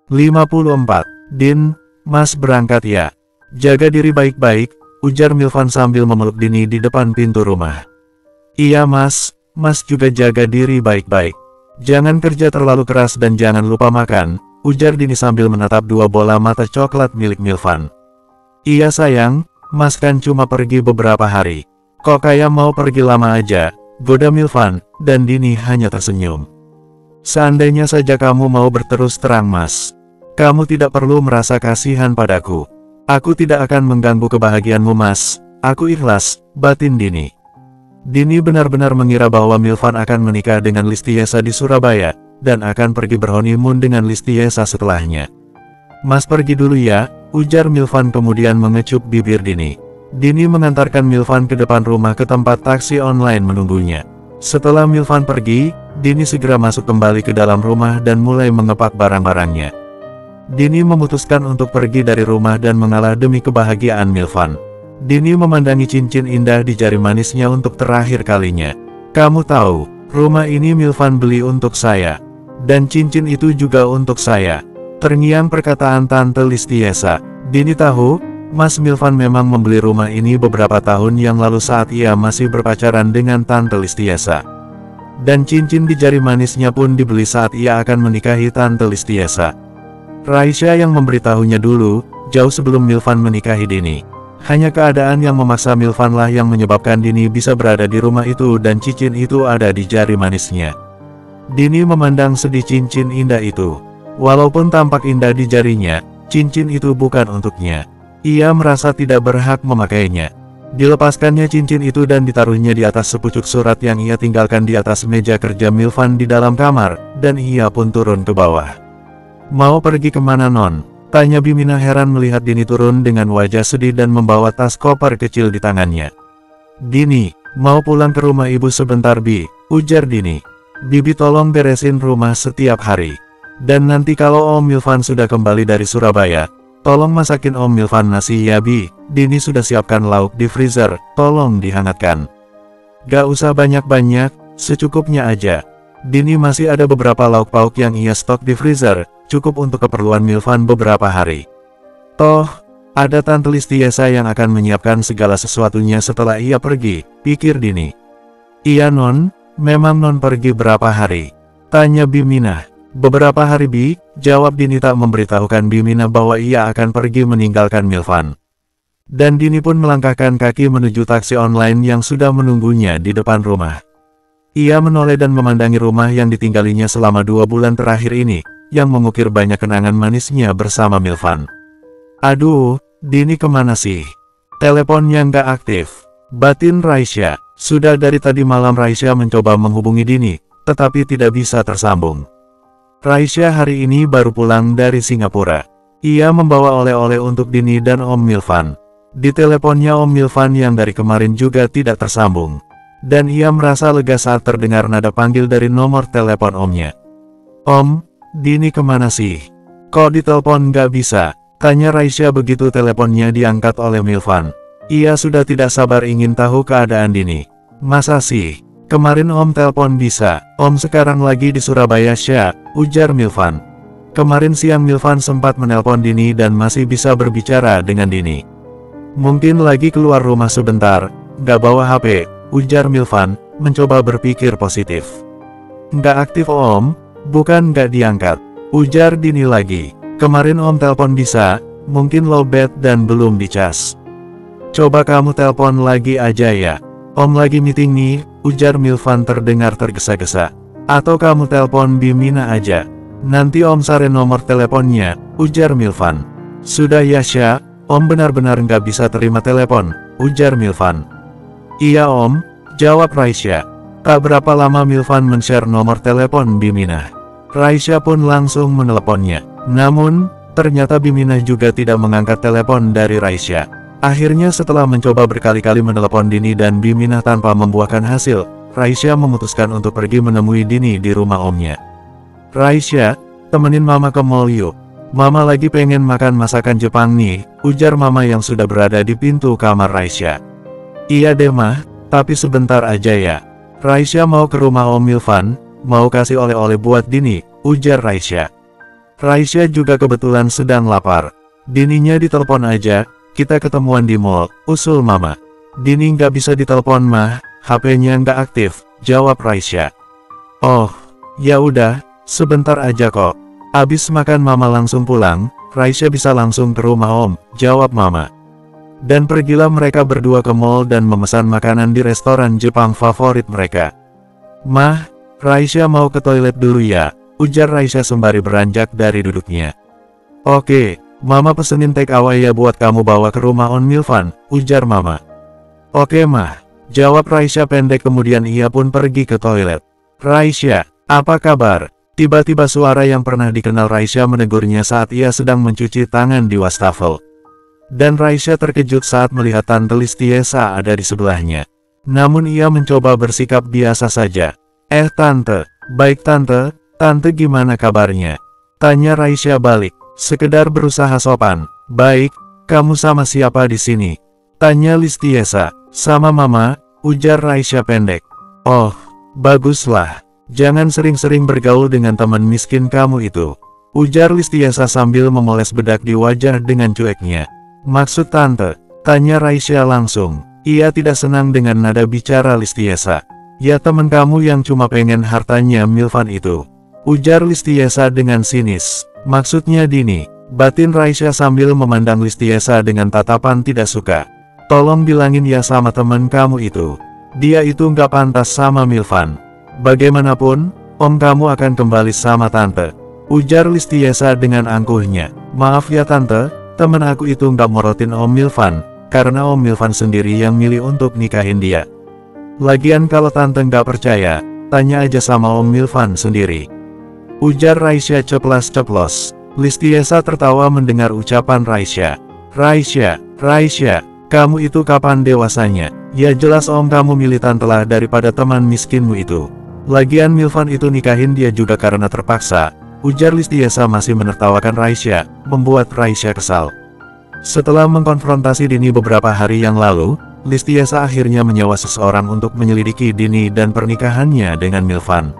54. Din, Mas berangkat ya. Jaga diri baik-baik, ujar Milvan sambil memeluk Dini di depan pintu rumah. Iya Mas, Mas juga jaga diri baik-baik. Jangan kerja terlalu keras dan jangan lupa makan, ujar Dini sambil menatap dua bola mata coklat milik Milvan. Iya sayang, Mas kan cuma pergi beberapa hari. Kok kayak mau pergi lama aja, goda Milvan, dan Dini hanya tersenyum. Seandainya saja kamu mau berterus terang Mas. Kamu tidak perlu merasa kasihan padaku. Aku tidak akan mengganggu kebahagiaanmu Mas, aku ikhlas, batin Dini. Dini benar-benar mengira bahwa Milvan akan menikah dengan Listiesa di Surabaya, dan akan pergi berhoneymoon dengan Listiesa setelahnya. Mas pergi dulu ya, ujar Milvan kemudian mengecup bibir Dini. Dini mengantarkan Milvan ke depan rumah ke tempat taksi online menunggunya. Setelah Milvan pergi, Dini segera masuk kembali ke dalam rumah dan mulai mengepak barang-barangnya. Dini memutuskan untuk pergi dari rumah dan mengalah demi kebahagiaan Milvan. Dini memandangi cincin indah di jari manisnya untuk terakhir kalinya. Kamu tahu, rumah ini Milvan beli untuk saya. Dan cincin itu juga untuk saya. Terngiang perkataan Tante Listiesa. Dini tahu, Mas Milvan memang membeli rumah ini beberapa tahun yang lalu saat ia masih berpacaran dengan Tante Listiesa. Dan cincin di jari manisnya pun dibeli saat ia akan menikahi Tante Listiesa. Raisya yang memberitahunya dulu, jauh sebelum Milvan menikahi Dini. Hanya keadaan yang memaksa Milvan lah yang menyebabkan Dini bisa berada di rumah itu dan cincin itu ada di jari manisnya. Dini memandang sedih cincin indah itu. Walaupun tampak indah di jarinya, cincin itu bukan untuknya. Ia merasa tidak berhak memakainya. Dilepaskannya cincin itu dan ditaruhnya di atas sepucuk surat yang ia tinggalkan di atas meja kerja Milvan di dalam kamar, dan ia pun turun ke bawah. Mau pergi kemana non? Tanya Bimina heran melihat Dini turun dengan wajah sedih dan membawa tas koper kecil di tangannya. Dini, mau pulang ke rumah ibu sebentar Bi, ujar Dini. Bibi tolong beresin rumah setiap hari. Dan nanti kalau Om Milvan sudah kembali dari Surabaya, tolong masakin Om Milvan nasi ya Bi. Dini sudah siapkan lauk di freezer, tolong dihangatkan. Gak usah banyak-banyak, secukupnya aja. Dini masih ada beberapa lauk pauk yang ia stok di freezer, cukup untuk keperluan Milvan beberapa hari. Toh, ada Tante Listiesa yang akan menyiapkan segala sesuatunya setelah ia pergi, pikir Dini. Iya non, memang non pergi berapa hari? Tanya Bimina. Beberapa hari Bi, jawab Dini tak memberitahukan Bimina bahwa ia akan pergi meninggalkan Milvan. Dan Dini pun melangkahkan kaki menuju taksi online yang sudah menunggunya di depan rumah. Ia menoleh dan memandangi rumah yang ditinggalinya selama 2 bulan terakhir ini, yang mengukir banyak kenangan manisnya bersama Milvan. Aduh, Dini kemana sih? Teleponnya nggak aktif. Batin Raisya. Sudah dari tadi malam Raisya mencoba menghubungi Dini, tetapi tidak bisa tersambung. Raisya hari ini baru pulang dari Singapura. Ia membawa oleh-oleh untuk Dini dan Om Milvan. Di teleponnya Om Milvan yang dari kemarin juga tidak tersambung. Dan ia merasa lega saat terdengar nada panggil dari nomor telepon omnya. Om, Dini kemana sih? Kok ditelepon nggak bisa? Tanya Raisya begitu teleponnya diangkat oleh Milvan. Ia sudah tidak sabar ingin tahu keadaan Dini. Masa sih? Kemarin Om telepon bisa, Om sekarang lagi di Surabaya Sya, ujar Milvan. Kemarin siang Milvan sempat menelpon Dini dan masih bisa berbicara dengan Dini. Mungkin lagi keluar rumah sebentar, nggak bawa HP, ujar Milvan, mencoba berpikir positif. Nggak aktif Om, bukan nggak diangkat, ujar Dini lagi. Kemarin Om telepon bisa, mungkin lowbat dan belum dicas. Coba kamu telepon lagi aja ya. Om lagi meeting nih, ujar Milvan terdengar tergesa-gesa. Atau kamu telepon Bimina aja. Nanti Om sare nomor teleponnya, ujar Milvan. Sudah ya Sya, Om benar-benar nggak bisa terima telepon, ujar Milvan. Iya Om, jawab Raisya. Tak berapa lama Milvan men-share nomor telepon Bimina. Raisya pun langsung meneleponnya. Namun, ternyata Bimina juga tidak mengangkat telepon dari Raisya. Akhirnya setelah mencoba berkali-kali menelepon Dini dan Bimina tanpa membuahkan hasil, Raisya memutuskan untuk pergi menemui Dini di rumah omnya. Raisya, temenin Mama ke mall yuk. Mama lagi pengen makan masakan Jepang nih, ujar Mama yang sudah berada di pintu kamar Raisya. Iya deh Mah, tapi sebentar aja ya. Raisya mau ke rumah Om Milvan, mau kasih oleh-oleh buat Dini, ujar Raisya. Raisya juga kebetulan sedang lapar. Dininya ditelepon aja, kita ketemuan di mall, usul Mama. Dini nggak bisa ditelepon mah, HP-nya nggak aktif, jawab Raisya. Oh, ya udah, sebentar aja kok. Abis makan Mama langsung pulang, Raisya bisa langsung ke rumah Om, jawab Mama. Dan pergilah mereka berdua ke mall dan memesan makanan di restoran Jepang favorit mereka. Mah, Raisya mau ke toilet dulu ya, ujar Raisya sembari beranjak dari duduknya. Oke, Mama pesenin take away ya buat kamu bawa ke rumah On Milvan, ujar Mama. Oke Mah, jawab Raisya pendek kemudian ia pun pergi ke toilet. Raisya, apa kabar? Tiba-tiba suara yang pernah dikenal Raisya menegurnya saat ia sedang mencuci tangan di wastafel. Dan Raisya terkejut saat melihat Tante Listiesa ada di sebelahnya. Namun ia mencoba bersikap biasa saja. Tante, baik Tante, Tante gimana kabarnya? Tanya Raisya balik. Sekedar berusaha sopan. Baik, kamu sama siapa di sini? Tanya Listiesa. Sama Mama, ujar Raisya pendek. Oh, baguslah. Jangan sering-sering bergaul dengan teman miskin kamu itu, ujar Listiesa sambil memoles bedak di wajah dengan cueknya. Maksud Tante? Tanya Raisya langsung. Ia tidak senang dengan nada bicara Listiesa. Ya teman kamu yang cuma pengen hartanya Milvan itu, ujar Listiesa dengan sinis. Maksudnya Dini, batin Raisya sambil memandang Listiesa dengan tatapan tidak suka. Tolong bilangin ya sama temen kamu itu. Dia itu nggak pantas sama Milvan. Bagaimanapun, Om kamu akan kembali sama Tante, ujar Listiesa dengan angkuhnya. Maaf ya Tante, temen aku itu nggak morotin Om Milvan, karena Om Milvan sendiri yang milih untuk nikahin dia. Lagian kalau Tante nggak percaya, tanya aja sama Om Milvan sendiri, ujar Raisya ceplas-ceplos. Listiesa tertawa mendengar ucapan Raisya. Raisya, kamu itu kapan dewasanya? Ya jelas Om kamu milih Tante lah daripada teman miskinmu itu. Lagian Milvan itu nikahin dia juga karena terpaksa, ujar Listiesa masih menertawakan Raisya, membuat Raisya kesal. Setelah mengkonfrontasi Dini beberapa hari yang lalu, Listiesa akhirnya menyewa seseorang untuk menyelidiki Dini dan pernikahannya dengan Milvan.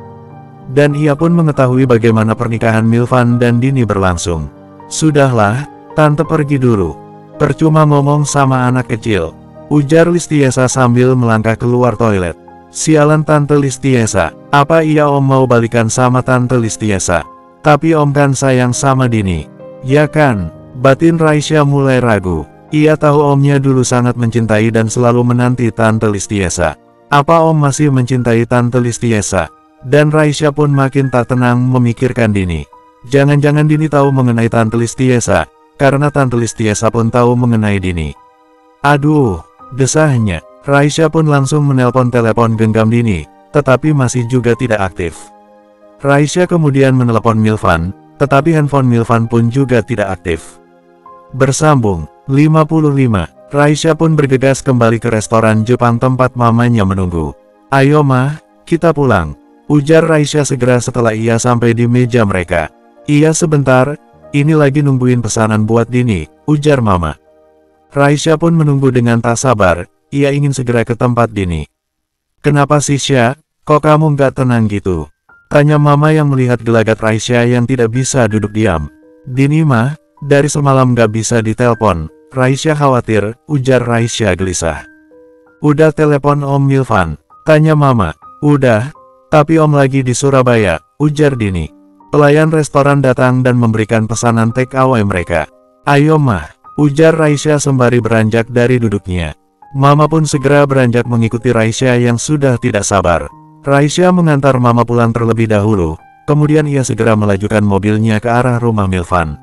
Dan ia pun mengetahui bagaimana pernikahan Milvan dan Dini berlangsung. Sudahlah, Tante pergi dulu. Percuma ngomong sama anak kecil, ujar Listiesa sambil melangkah keluar toilet. Sialan Tante Listiesa, apa iya Om mau balikan sama Tante Listiesa? Tapi Om kan sayang sama Dini. Ya kan? Batin Raisya mulai ragu. Ia tahu Omnya dulu sangat mencintai dan selalu menanti Tante Listiesa. Apa Om masih mencintai Tante Listiesa? Dan Raisya pun makin tak tenang memikirkan Dini. Jangan-jangan Dini tahu mengenai Tante Listiesa, karena Tante Listiesa pun tahu mengenai Dini. Aduh, desahnya. Raisya pun langsung menelpon telepon genggam Dini, tetapi masih juga tidak aktif. Raisya kemudian menelepon Milvan, tetapi handphone Milvan pun juga tidak aktif. Bersambung, 55. Raisya pun bergegas kembali ke restoran Jepang tempat mamanya menunggu. Ayo Mah, kita pulang, ujar Raisya segera setelah ia sampai di meja mereka. Iya sebentar, ini lagi nungguin pesanan buat Dini, ujar Mama. Raisya pun menunggu dengan tak sabar, ia ingin segera ke tempat Dini. Kenapa sih Sya, kok kamu nggak tenang gitu? Tanya Mama yang melihat gelagat Raisya yang tidak bisa duduk diam. Dini Mah, dari semalam nggak bisa ditelepon. Raisya khawatir, ujar Raisya gelisah. Udah telepon Om Milvan? Tanya Mama. Udah, tapi Om lagi di Surabaya, ujar Dini. Pelayan restoran datang dan memberikan pesanan take away mereka. Ayo Mah, ujar Raisya sembari beranjak dari duduknya. Mama pun segera beranjak mengikuti Raisya yang sudah tidak sabar. Raisya mengantar Mama pulang terlebih dahulu, kemudian ia segera melajukan mobilnya ke arah rumah Milvan.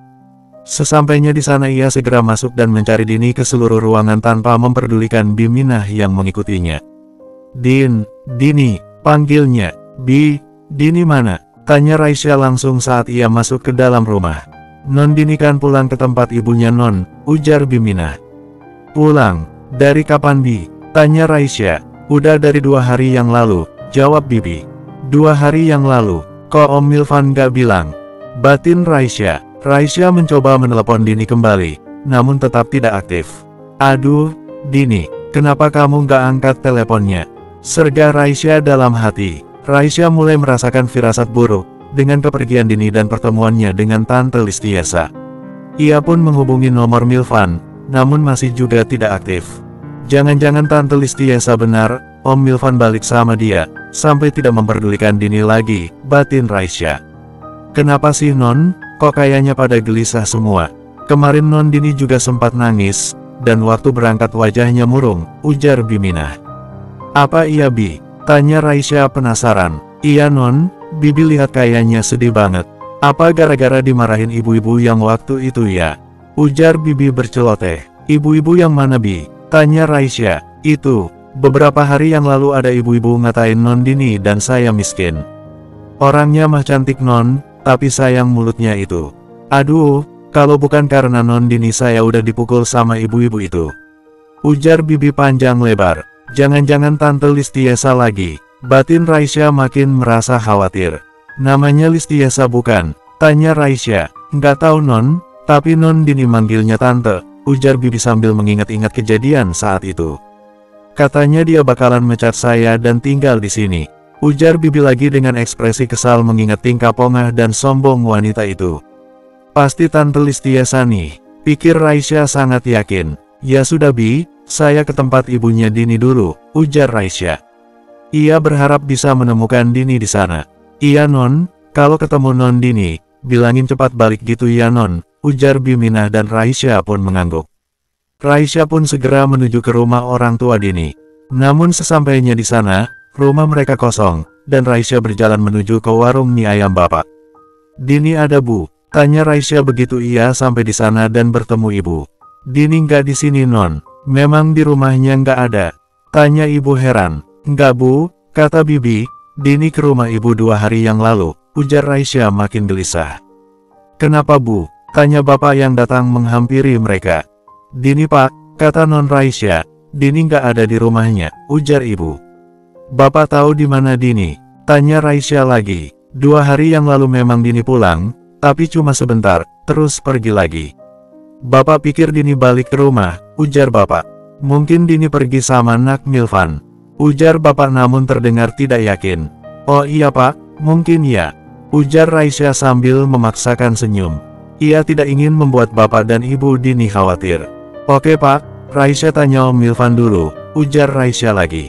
Sesampainya di sana ia segera masuk dan mencari Dini ke seluruh ruangan tanpa memperdulikan Biminah yang mengikutinya. Dini, panggilnya. Dini mana? Tanya Raisya langsung saat ia masuk ke dalam rumah. Non Dini kan pulang ke tempat ibunya Non, ujar Biminah. Pulang? Dari kapan Bi? Tanya Raisya. Udah dari 2 hari yang lalu, jawab Bibi. 2 hari yang lalu, kok Om Milvan gak bilang? Batin Raisya. Raisya mencoba menelepon Dini kembali, namun tetap tidak aktif. Aduh, Dini, kenapa kamu gak angkat teleponnya? Serga Raisya dalam hati. Raisya mulai merasakan firasat buruk, dengan kepergian Dini dan pertemuannya dengan Tante Listiesa. Ia pun menghubungi nomor Milvan, namun masih juga tidak aktif. Jangan-jangan Tante Listiesa benar, Om Milvan balik sama dia, sampai tidak memperdulikan Dini lagi, batin Raisya. Kenapa sih Non, kok kayaknya pada gelisah semua? Kemarin Non Dini juga sempat nangis, dan waktu berangkat wajahnya murung, ujar Biminah. Apa iya Bi? Tanya Raisya penasaran. Iya Non, Bibi lihat kayaknya sedih banget. Apa gara-gara dimarahin ibu-ibu yang waktu itu ya? Ujar Bibi berceloteh. Ibu-ibu yang mana Bi? Tanya Raisya. Itu, beberapa hari yang lalu ada ibu-ibu ngatain Non Dini dan saya miskin. Orangnya mah cantik Non, tapi sayang mulutnya itu. Aduh, kalau bukan karena Non Dini saya udah dipukul sama ibu-ibu itu. Ujar Bibi panjang lebar. Jangan-jangan Tante Listiesa lagi. Batin Raisya makin merasa khawatir. Namanya Listiesa bukan? Tanya Raisya. Nggak tahu Non, tapi Non Dini manggilnya Tante, ujar Bibi sambil mengingat-ingat kejadian saat itu. Katanya dia bakalan mecat saya dan tinggal di sini. Ujar Bibi lagi dengan ekspresi kesal mengingat tingkah pongah dan sombong wanita itu. Pasti Tante Listiesa nih, pikir Raisya sangat yakin. Ya sudah Bi, saya ke tempat ibunya Dini dulu, ujar Raisya. Ia berharap bisa menemukan Dini di sana. Iya Non, kalau ketemu Non Dini, bilangin cepat balik gitu ya Non, ujar Biminah dan Raisya pun mengangguk. Raisya pun segera menuju ke rumah orang tua Dini. Namun sesampainya di sana, rumah mereka kosong, dan Raisya berjalan menuju ke warung mie ayam bapak. Dini ada Bu? Tanya Raisya begitu ia sampai di sana dan bertemu ibu. Dini nggak di sini Non, memang di rumahnya nggak ada. Tanya ibu heran. Nggak Bu, kata Bibi, Dini ke rumah ibu 2 hari yang lalu, ujar Raisya makin gelisah. Kenapa Bu? Tanya bapak yang datang menghampiri mereka. Dini Pak, kata Non Raisya, Dini nggak ada di rumahnya, ujar ibu. Bapak tahu di mana Dini? Tanya Raisya lagi. 2 hari yang lalu memang Dini pulang, tapi cuma sebentar, terus pergi lagi. Bapak pikir Dini balik ke rumah, ujar bapak. Mungkin Dini pergi sama Nak Milvan, ujar bapak namun terdengar tidak yakin. Oh iya Pak, mungkin ya, ujar Raisya sambil memaksakan senyum. Ia tidak ingin membuat bapak dan ibu Dini khawatir. Oke Pak, Raisya tanya Om Milvan dulu, ujar Raisya lagi.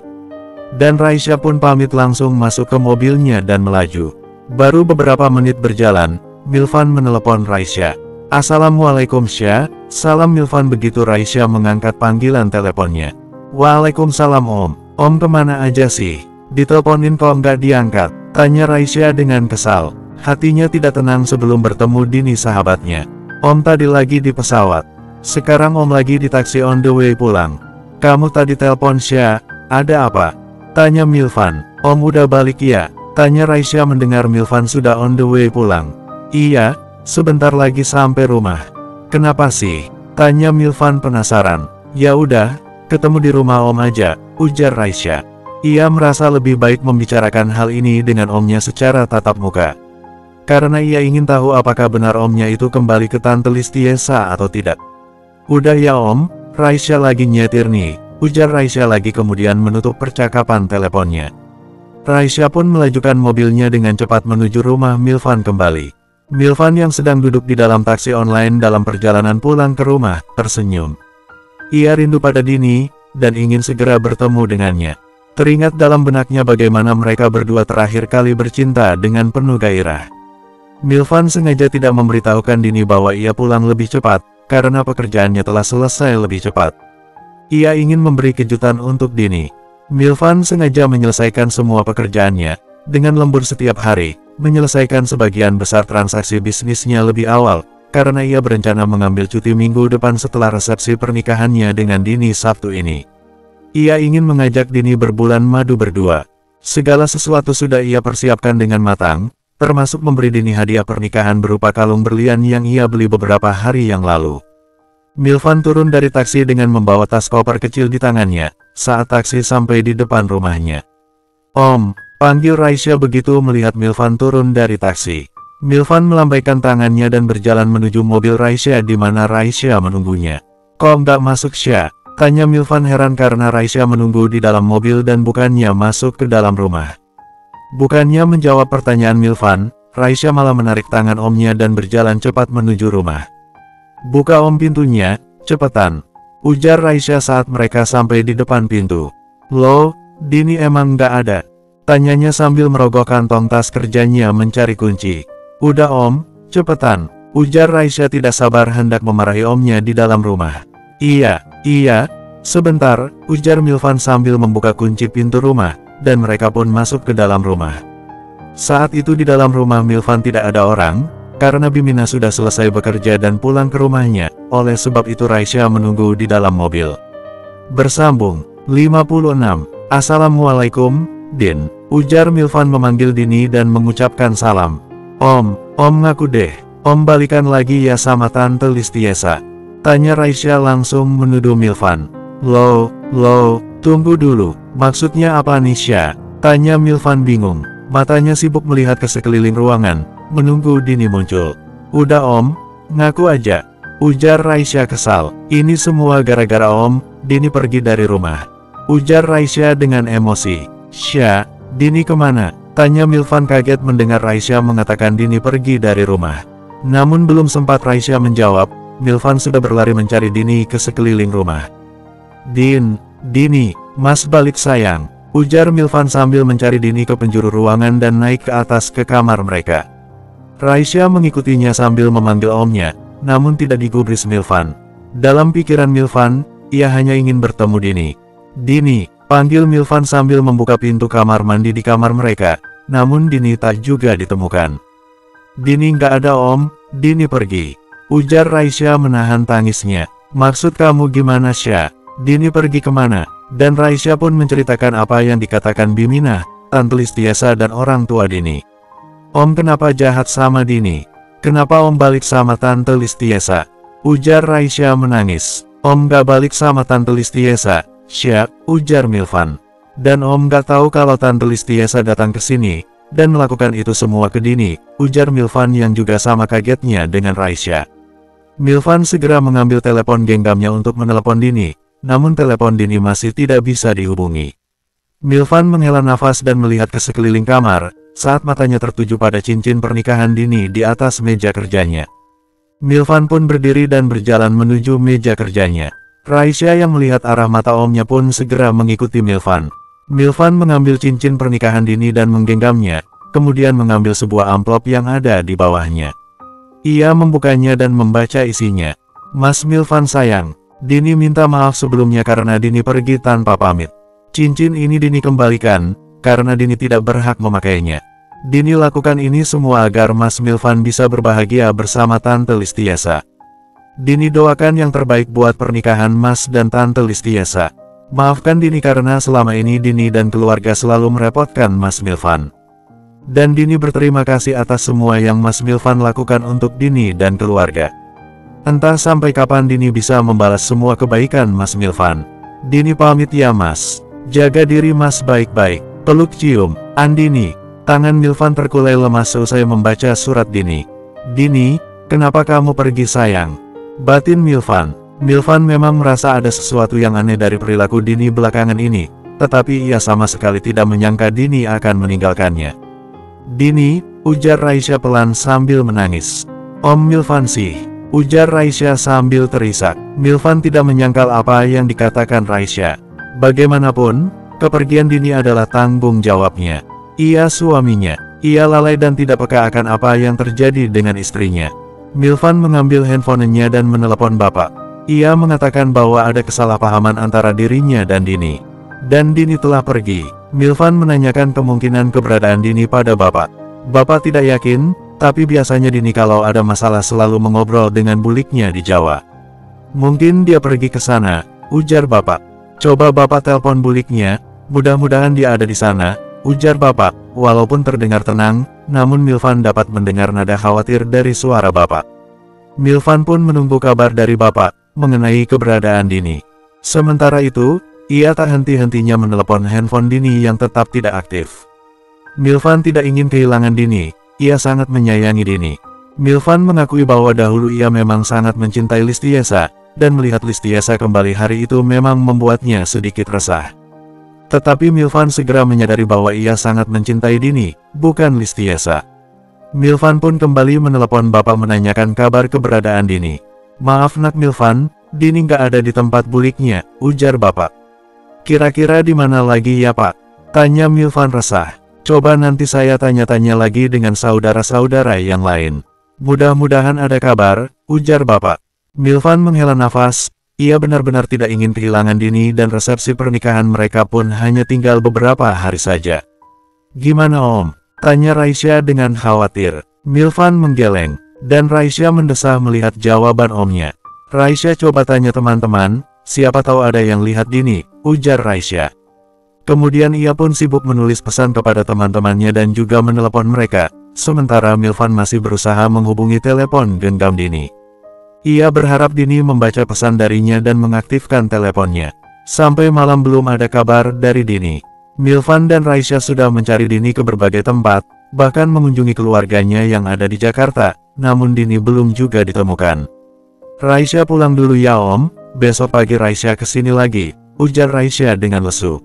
Dan Raisya pun pamit langsung masuk ke mobilnya dan melaju. Baru beberapa menit berjalan, Milvan menelepon Raisya. Assalamualaikum Syah, salam Milvan begitu Raisya mengangkat panggilan teleponnya. Waalaikumsalam Om, Om kemana aja sih? Diteleponin kok nggak diangkat? Tanya Raisya dengan kesal. Hatinya tidak tenang sebelum bertemu Dini sahabatnya. Om tadi lagi di pesawat. Sekarang Om lagi di taksi on the way pulang. Kamu tadi telepon Syah, ada apa? Tanya Milvan. Om udah balik ya? Tanya Raisya mendengar Milvan sudah on the way pulang. Iya, sebentar lagi sampai rumah. Kenapa sih? Tanya Milvan penasaran. Ya udah, ketemu di rumah Om aja, ujar Raisya. Ia merasa lebih baik membicarakan hal ini dengan omnya secara tatap muka. Karena ia ingin tahu apakah benar omnya itu kembali ke Tante Listiesa atau tidak. Udah ya Om, Raisya lagi nyetir nih, ujar Raisya lagi kemudian menutup percakapan teleponnya. Raisya pun melajukan mobilnya dengan cepat menuju rumah Milvan kembali. Milvan yang sedang duduk di dalam taksi online dalam perjalanan pulang ke rumah, tersenyum. Ia rindu pada Dini, dan ingin segera bertemu dengannya. Teringat dalam benaknya bagaimana mereka berdua terakhir kali bercinta dengan penuh gairah. Milvan sengaja tidak memberitahukan Dini bahwa ia pulang lebih cepat, karena pekerjaannya telah selesai lebih cepat. Ia ingin memberi kejutan untuk Dini. Milvan sengaja menyelesaikan semua pekerjaannya, dengan lembur setiap hari, menyelesaikan sebagian besar transaksi bisnisnya lebih awal, karena ia berencana mengambil cuti minggu depan setelah resepsi pernikahannya dengan Dini Sabtu ini. Ia ingin mengajak Dini berbulan madu berdua. Segala sesuatu sudah ia persiapkan dengan matang, termasuk memberi Dini hadiah pernikahan berupa kalung berlian yang ia beli beberapa hari yang lalu. Milvan turun dari taksi dengan membawa tas koper kecil di tangannya, saat taksi sampai di depan rumahnya. Om, panggil Raisya begitu melihat Milvan turun dari taksi. Milvan melambaikan tangannya dan berjalan menuju mobil Raisya di mana Raisya menunggunya. Kok nggak masuk Syah? Tanya Milvan heran karena Raisya menunggu di dalam mobil dan bukannya masuk ke dalam rumah. Bukannya menjawab pertanyaan Milvan, Raisya malah menarik tangan omnya dan berjalan cepat menuju rumah. "Buka om pintunya, cepetan," ujar Raisya saat mereka sampai di depan pintu. "Loh, Dini emang nggak ada?" tanyanya sambil merogoh kantong tas kerjanya mencari kunci. "Udah om, cepetan," ujar Raisya tidak sabar hendak memarahi omnya di dalam rumah. Iya, sebentar," ujar Milvan sambil membuka kunci pintu rumah, dan mereka pun masuk ke dalam rumah. Saat itu di dalam rumah Milvan tidak ada orang, karena Bimina sudah selesai bekerja dan pulang ke rumahnya, oleh sebab itu Raisya menunggu di dalam mobil. Bersambung 56. "Assalamualaikum, Din," ujar Milvan memanggil Dini dan mengucapkan salam. Om ngaku deh, om balikan lagi ya sama Tante Listiesa?" tanya Raisya langsung menuduh Milvan. Loh, tunggu dulu, maksudnya apa nih Sya?" tanya Milvan bingung. Matanya sibuk melihat ke sekeliling ruangan, menunggu Dini muncul. "Udah om, ngaku aja," ujar Raisya kesal. "Ini semua gara-gara om, Dini pergi dari rumah," ujar Raisya dengan emosi. "Sya, Dini kemana?" tanya Milvan kaget mendengar Raisya mengatakan Dini pergi dari rumah. Namun belum sempat Raisya menjawab, Milvan sudah berlari mencari Dini ke sekeliling rumah. Dini, mas balik sayang," ujar Milvan sambil mencari Dini ke penjuru ruangan dan naik ke atas ke kamar mereka. Raisya mengikutinya sambil memanggil omnya, namun tidak digubris Milvan. Dalam pikiran Milvan, ia hanya ingin bertemu Dini. "Dini," panggil Milvan sambil membuka pintu kamar mandi di kamar mereka, namun Dini tak juga ditemukan. "Dini nggak ada om, Dini pergi," ujar Raisya menahan tangisnya. "Maksud kamu gimana Sya? Dini pergi kemana?" Dan Raisya pun menceritakan apa yang dikatakan Bimina, Tante Listiesa dan orang tua Dini. "Om kenapa jahat sama Dini? Kenapa om balik sama Tante Listiesa?" ujar Raisya menangis. "Om gak balik sama Tante Listiesa, Sya," ujar Milvan. "Dan om gak tahu kalau Tante Listiesa datang ke sini dan melakukan itu semua ke Dini," ujar Milvan yang juga sama kagetnya dengan Raisya. Milvan segera mengambil telepon genggamnya untuk menelepon Dini, namun telepon Dini masih tidak bisa dihubungi. Milvan menghela nafas dan melihat ke sekeliling kamar, saat matanya tertuju pada cincin pernikahan Dini di atas meja kerjanya. Milvan pun berdiri dan berjalan menuju meja kerjanya. Raisya yang melihat arah mata omnya pun segera mengikuti Milvan. Milvan mengambil cincin pernikahan Dini dan menggenggamnya, kemudian mengambil sebuah amplop yang ada di bawahnya. Ia membukanya dan membaca isinya. "Mas Milvan sayang, Dini minta maaf sebelumnya karena Dini pergi tanpa pamit. Cincin ini Dini kembalikan, karena Dini tidak berhak memakainya. Dini lakukan ini semua agar Mas Milvan bisa berbahagia bersama Tante Listiesa. Dini doakan yang terbaik buat pernikahan Mas dan Tante Listiesa. Maafkan Dini karena selama ini Dini dan keluarga selalu merepotkan Mas Milvan. Dan Dini berterima kasih atas semua yang Mas Milvan lakukan untuk Dini dan keluarga. Entah sampai kapan Dini bisa membalas semua kebaikan Mas Milvan. Dini pamit ya Mas. Jaga diri Mas baik-baik." Peluk cium. "Andini." Tangan Milvan terkulai lemas seusai membaca surat Dini. "Dini, kenapa kamu pergi sayang?" batin Milvan. Milvan memang merasa ada sesuatu yang aneh dari perilaku Dini belakangan ini, tetapi ia sama sekali tidak menyangka Dini akan meninggalkannya. "Dini," ujar Raisya pelan sambil menangis. "Om Milvan sih," ujar Raisya sambil terisak. Milvan tidak menyangkal apa yang dikatakan Raisya. Bagaimanapun, kepergian Dini adalah tanggung jawabnya. Ia suaminya. Ia lalai dan tidak peka akan apa yang terjadi dengan istrinya. Milvan mengambil handphonenya dan menelepon bapak. Ia mengatakan bahwa ada kesalahpahaman antara dirinya dan Dini. Dan Dini telah pergi. Milvan menanyakan kemungkinan keberadaan Dini pada bapak. Bapak tidak yakin, tapi biasanya Dini kalau ada masalah selalu mengobrol dengan buliknya di Jawa. "Mungkin dia pergi ke sana," ujar bapak. "Coba bapak telepon buliknya, mudah-mudahan dia ada di sana," ujar bapak. Walaupun terdengar tenang, namun Milvan dapat mendengar nada khawatir dari suara bapak. Milvan pun menunggu kabar dari bapak mengenai keberadaan Dini. Sementara itu, ia tak henti-hentinya menelepon handphone Dini yang tetap tidak aktif. Milvan tidak ingin kehilangan Dini, ia sangat menyayangi Dini. Milvan mengakui bahwa dahulu ia memang sangat mencintai Listiesa, dan melihat Listiesa kembali hari itu memang membuatnya sedikit resah. Tetapi Milvan segera menyadari bahwa ia sangat mencintai Dini, bukan Listiesa. Milvan pun kembali menelepon bapak menanyakan kabar keberadaan Dini. "Maaf nak Milvan, Dini nggak ada di tempat buliknya," ujar bapak. "Kira-kira di mana lagi ya pak?" tanya Milvan resah. "Coba nanti saya tanya-tanya lagi dengan saudara-saudara yang lain. Mudah-mudahan ada kabar," ujar bapak. Milvan menghela nafas, ia benar-benar tidak ingin kehilangan Dini dan resepsi pernikahan mereka pun hanya tinggal beberapa hari saja. "Gimana om?" tanya Raisya dengan khawatir. Milvan menggeleng, dan Raisya mendesah melihat jawaban omnya. "Raisya coba tanya teman-teman, siapa tahu ada yang lihat Dini," ujar Raisya. Kemudian ia pun sibuk menulis pesan kepada teman-temannya dan juga menelepon mereka, sementara Milvan masih berusaha menghubungi telepon genggam Dini. Ia berharap Dini membaca pesan darinya dan mengaktifkan teleponnya. Sampai malam belum ada kabar dari Dini. Milvan dan Raisya sudah mencari Dini ke berbagai tempat, bahkan mengunjungi keluarganya yang ada di Jakarta, namun Dini belum juga ditemukan. "Raisya pulang dulu ya om, besok pagi Raisya kesini lagi," ujar Raisya dengan lesu.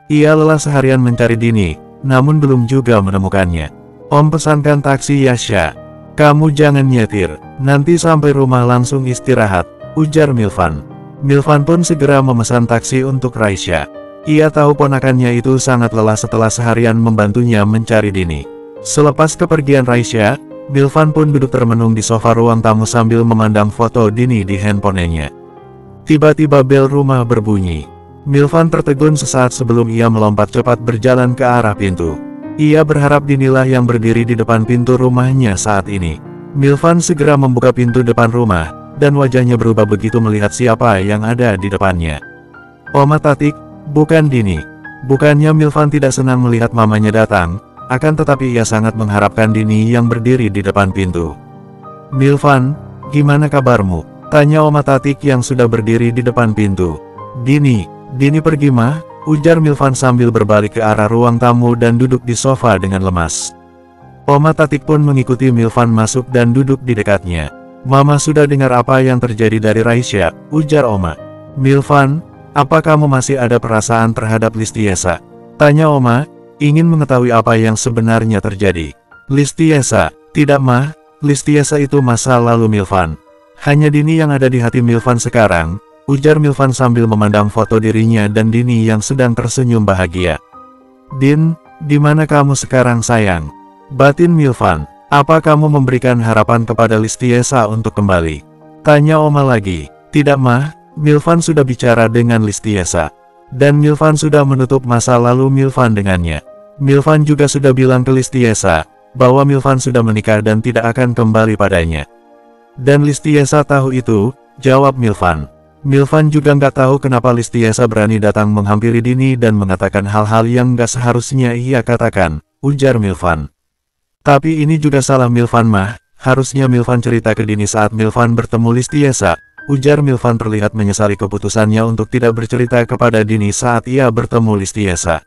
Ia lelah seharian mencari Dini, namun belum juga menemukannya. "Om pesankan taksi ya Sya. Kamu jangan nyetir, nanti sampai rumah langsung istirahat," ujar Milvan. Milvan pun segera memesan taksi untuk Raisya. Ia tahu ponakannya itu sangat lelah setelah seharian membantunya mencari Dini. Selepas kepergian Raisya, Milvan pun duduk termenung di sofa ruang tamu sambil memandang foto Dini di handphonenya. Tiba-tiba bel rumah berbunyi. Milvan tertegun sesaat sebelum ia melompat cepat berjalan ke arah pintu. Ia berharap Dinilah yang berdiri di depan pintu rumahnya saat ini. Milvan segera membuka pintu depan rumah, dan wajahnya berubah begitu melihat siapa yang ada di depannya. "Oma Tatik, bukan Dini." Bukannya Milvan tidak senang melihat mamanya datang, akan tetapi ia sangat mengharapkan Dini yang berdiri di depan pintu. "Milvan, gimana kabarmu?" tanya Oma Tatik yang sudah berdiri di depan pintu. Dini pergi mah?" ujar Milvan sambil berbalik ke arah ruang tamu dan duduk di sofa dengan lemas. Oma Tatik pun mengikuti Milvan masuk dan duduk di dekatnya. "Mama sudah dengar apa yang terjadi dari Raisya," ujar Oma. "Milvan, apa kamu masih ada perasaan terhadap Listiesa?" tanya Oma, ingin mengetahui apa yang sebenarnya terjadi. "Listiesa? Tidak mah, Listiesa itu masa lalu Milvan. Hanya Dini yang ada di hati Milvan sekarang," ujar Milvan sambil memandang foto dirinya dan Dini yang sedang tersenyum bahagia. "Din, di mana kamu sekarang sayang?" batin Milvan. "Apa kamu memberikan harapan kepada Listiesa untuk kembali?" tanya Oma lagi. "Tidak mah, Milvan sudah bicara dengan Listiesa. Dan Milvan sudah menutup masa lalu Milvan dengannya. Milvan juga sudah bilang ke Listiesa, bahwa Milvan sudah menikah dan tidak akan kembali padanya." "Dan Listiesa tahu itu?" jawab Milvan. Milvan juga nggak tahu kenapa Listiesa berani datang menghampiri Dini dan mengatakan hal-hal yang nggak seharusnya ia katakan, ujar Milvan. "Tapi ini juga salah Milvan mah, harusnya Milvan cerita ke Dini saat Milvan bertemu Listiesa," ujar Milvan terlihat menyesali keputusannya untuk tidak bercerita kepada Dini saat ia bertemu Listiesa.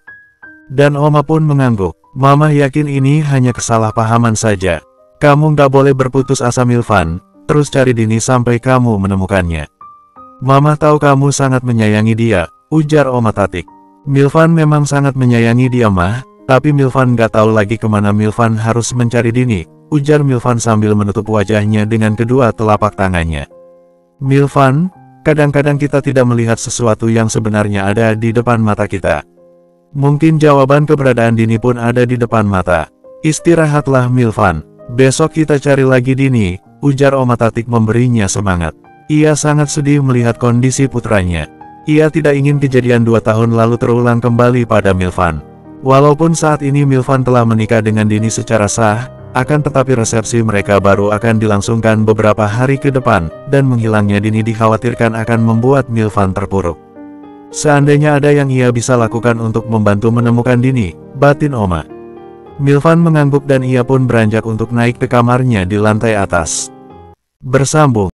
Dan Oma pun mengangguk. "Mama yakin ini hanya kesalahpahaman saja. Kamu nggak boleh berputus asa Milvan, terus cari Dini sampai kamu menemukannya. Mama tahu kamu sangat menyayangi dia," ujar Oma Tatik. "Milvan memang sangat menyayangi dia mah, tapi Milvan nggak tahu lagi kemana Milvan harus mencari Dini," ujar Milvan sambil menutup wajahnya dengan kedua telapak tangannya. "Milvan, kadang-kadang kita tidak melihat sesuatu yang sebenarnya ada di depan mata kita. Mungkin jawaban keberadaan Dini pun ada di depan mata. Istirahatlah Milvan, besok kita cari lagi Dini," ujar Oma Tatik memberinya semangat. Ia sangat sedih melihat kondisi putranya. Ia tidak ingin kejadian 2 tahun lalu terulang kembali pada Milvan. Walaupun saat ini Milvan telah menikah dengan Dini secara sah, akan tetapi resepsi mereka baru akan dilangsungkan beberapa hari ke depan, dan menghilangnya Dini dikhawatirkan akan membuat Milvan terpuruk. "Seandainya ada yang ia bisa lakukan untuk membantu menemukan Dini," batin Oma. Milvan mengangguk dan ia pun beranjak untuk naik ke kamarnya di lantai atas. Bersambung.